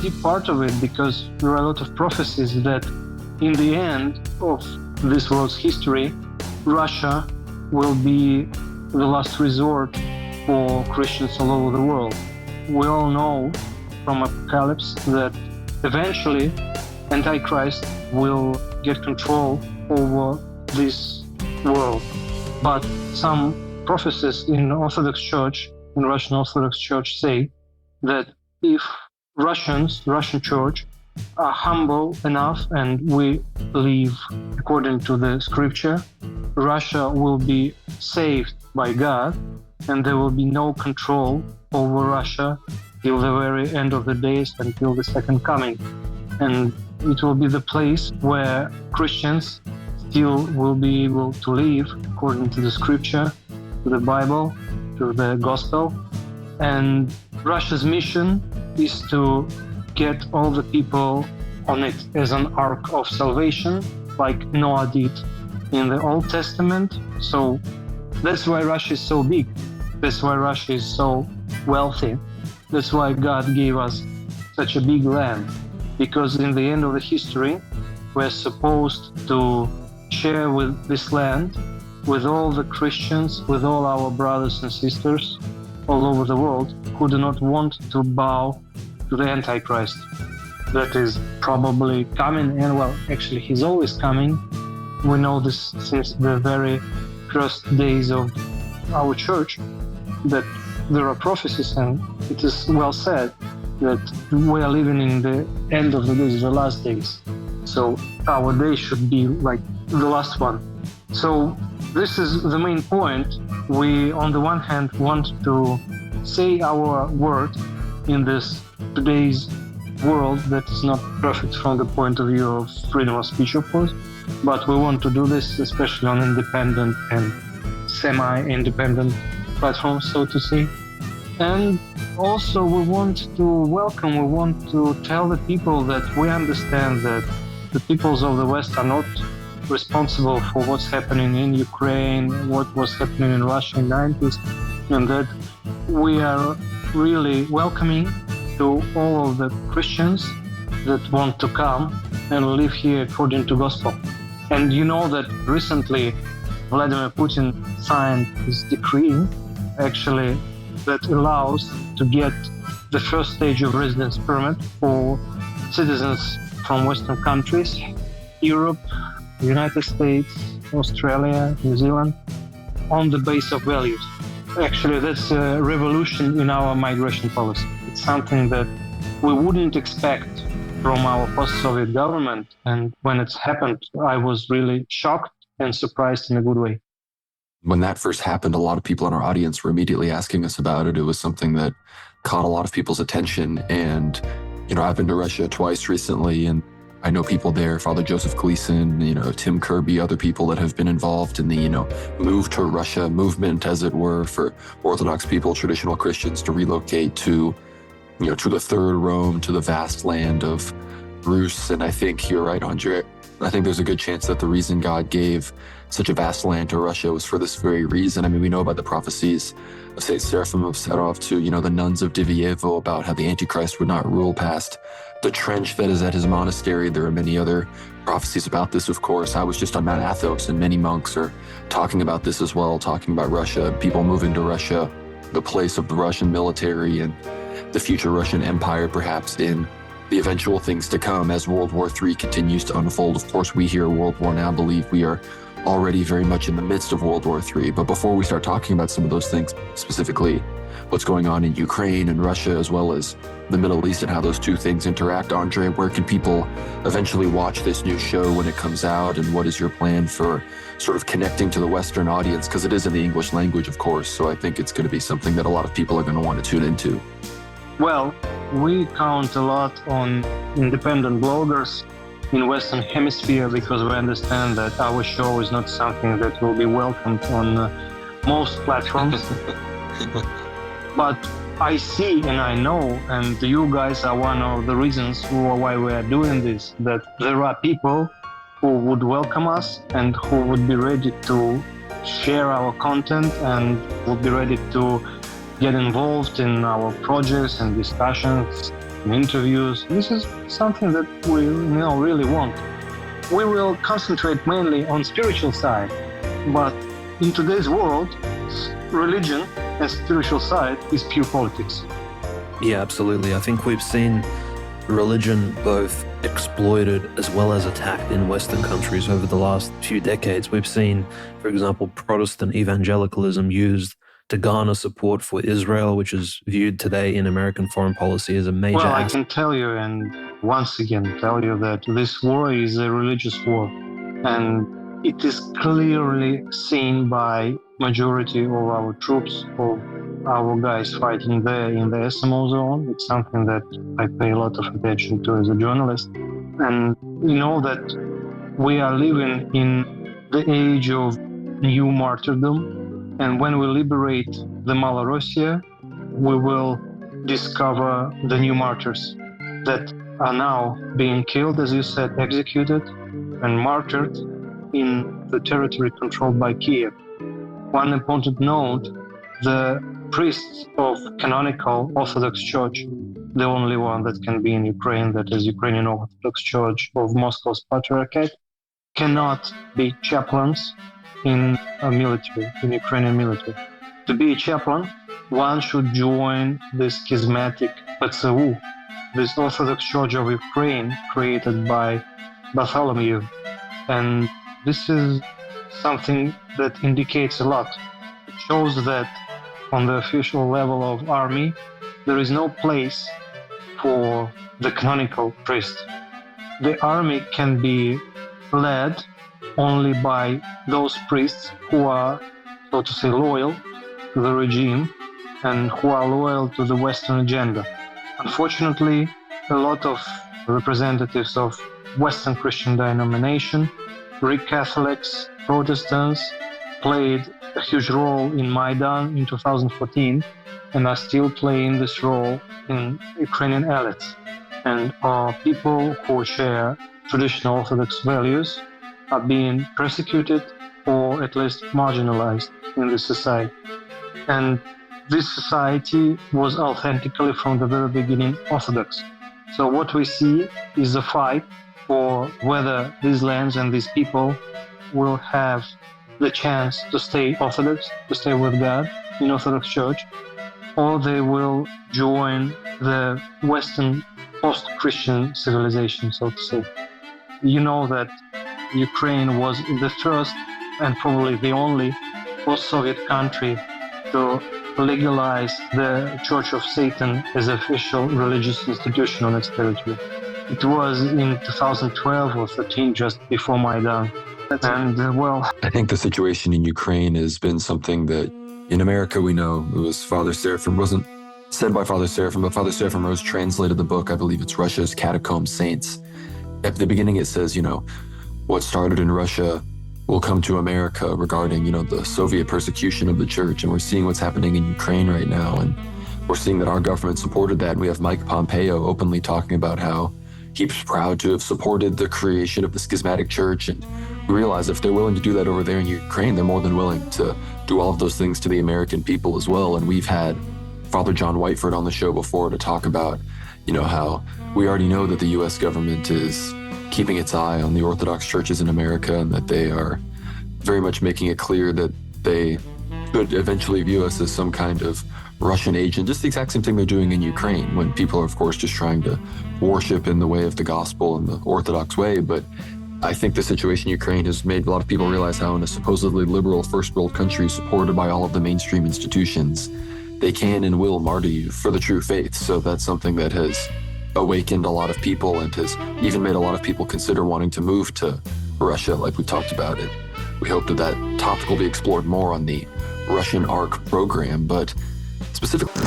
deep part of it, because there are a lot of prophecies that in the end of this world's history, Russia will be the last resort for Christians all over the world. We all know from Apocalypse that eventually Antichrist will get control over this world. But some prophecies in Orthodox Church, in Russian Orthodox Church, say that if Russian Church are humble enough and we live according to the scripture, Russia will be saved by God and there will be no control over Russia till the very end of the days, until the second coming. And it will be the place where Christians still will be able to live according to the scripture, to the Bible, to the gospel. And Russia's mission is to get all the people on it as an ark of salvation, like Noah did in the Old Testament. So that's why Russia is so big. That's why Russia is so wealthy. That's why God gave us such a big land. Because in the end of the history, we're supposed to share with this land, with all the Christians, with all our brothers and sisters all over the world who do not want to bow to the Antichrist. That is probably coming, and well, actually he's always coming. We know this since the very first days of our church, that there are prophecies, and it is well said that we are living in the end of the days, the last days. So our day should be like the last one. So this is the main point. We, on the one hand, want to say our word in this today's world that is not perfect from the point of view of freedom of speech, of course, but we want to do this especially on independent and semi-independent platforms, so to say. And also we want to tell the people that we understand that the peoples of the West are not responsible for what's happening in Ukraine, what was happening in Russia in the 90s, and that we are really welcoming to all of the Christians that want to come and live here according to gospel. And you know that recently Vladimir Putin signed his decree, actually, that allows to get the first stage of residence permit for citizens from Western countries, Europe, United States, Australia, New Zealand, on the base of values. Actually, that's a revolution in our migration policy. It's something that we wouldn't expect from our post-Soviet government. And when it's happened, I was really shocked and surprised in a good way. When that first happened, a lot of people in our audience were immediately asking us about it. It was something that caught a lot of people's attention. And, I've been to Russia twice recently, and I know people there, Father Joseph Gleason, Tim Kirby, other people that have been involved in the, move to Russia movement, as it were, for Orthodox people, traditional Christians to relocate to, to the third Rome, to the vast land of Rus. And I think you're right, Andre. I think there's a good chance that the reason God gave such a vast land to Russia was for this very reason. I mean, we know about the prophecies of St. Seraphim of Sarov to, the nuns of Divyevo about how the Antichrist would not rule past the trench that is at his monastery. There are many other prophecies about this, of course. I was just on Mount Athos, and many monks are talking about this as well, talking about Russia, people moving to Russia, the place of the Russian military and the future Russian Empire, perhaps in the eventual things to come as World War III continues to unfold. Of course, we here at World War Now believe we are already very much in the midst of World War III. But before we start talking about some of those things, specifically what's going on in Ukraine and Russia, as well as the Middle East and how those two things interact, Andre, where can people eventually watch this new show when it comes out? And what is your plan for sort of connecting to the Western audience? Because it is in the English language, of course. So I think it's going to be something that a lot of people are going to want to tune into. Well, we count a lot on independent bloggers in Western Hemisphere because we understand that our show is not something that will be welcomed on most platforms. But I see and I know, and you guys are one of the reasons why we are doing this, that there are people who would welcome us and who would be ready to share our content and would be ready to get involved in our projects and discussions in interviews. This is something that we really want. We will concentrate mainly on spiritual side, but in today's world, religion and spiritual side is pure politics. Yeah, absolutely. I think we've seen religion both exploited as well as attacked in Western countries over the last few decades. We've seen, for example, Protestant evangelicalism used to garner support for Israel, which is viewed today in American foreign policy as a major Well, I can tell you, and once again tell you, that this war is a religious war, and it is clearly seen by majority of our troops, of our guys fighting there in the SMO zone. It's something that I pay a lot of attention to as a journalist. And we know that we are living in the age of new martyrdom. And when we liberate the Malorussia, we will discover the new martyrs that are now being killed, as you said, executed and martyred in the territory controlled by Kiev. One important note, the priests of canonical Orthodox Church, the only one that can be in Ukraine, that is Ukrainian Orthodox Church of Moscow's Patriarchate, cannot be chaplains in a military, in Ukrainian military. To be a chaplain, one should join the schismatic PTSU, this Orthodox Church of Ukraine created by Bartholomew. And this is something that indicates a lot. It shows that on the official level of army, there is no place for the canonical priest. The army can be led only by those priests who are, so to say, loyal to the regime and who are loyal to the Western agenda. Unfortunately, a lot of representatives of Western Christian denomination, Greek Catholics, Protestants, played a huge role in Maidan in 2014 and are still playing this role in Ukrainian elites. And people who share traditional Orthodox values are being persecuted or at least marginalized in this society. And this society was authentically from the very beginning Orthodox. So what we see is a fight for whether these lands and these people will have the chance to stay Orthodox, to stay with God in Orthodox Church, or they will join the Western post-Christian civilization, so to say. You know that Ukraine was the first and probably the only post-Soviet country to legalize the Church of Satan as an official religious institution on its territory. It was in 2012 or 13, just before Maidan. And I think the situation in Ukraine has been something that in America we know. It was Father Seraphim, wasn't said by Father Seraphim, but Father Seraphim Rose translated the book. I believe it's Russia's Catacomb Saints. At the beginning it says, what started in Russia will come to America regarding, the Soviet persecution of the church. And we're seeing what's happening in Ukraine right now. And we're seeing that our government supported that. And we have Mike Pompeo openly talking about how he's proud to have supported the creation of the schismatic church. And we realize if they're willing to do that over there in Ukraine, they're more than willing to do all of those things to the American people as well. And we've had Father John Whiteford on the show before to talk about, how we already know that the U.S. government is keeping its eye on the Orthodox churches in America and that they are very much making it clear that they could eventually view us as some kind of Russian agent, just the exact same thing they're doing in Ukraine when people are, of course, just trying to worship in the way of the gospel in the Orthodox way. But I think the situation in Ukraine has made a lot of people realize how in a supposedly liberal first world country supported by all of the mainstream institutions, they can and will martyr you for the true faith. So that's something that has awakened a lot of people and has even made a lot of people consider wanting to move to Russia, like we talked about it. We hope that that topic will be explored more on the Russian ARC program, but specifically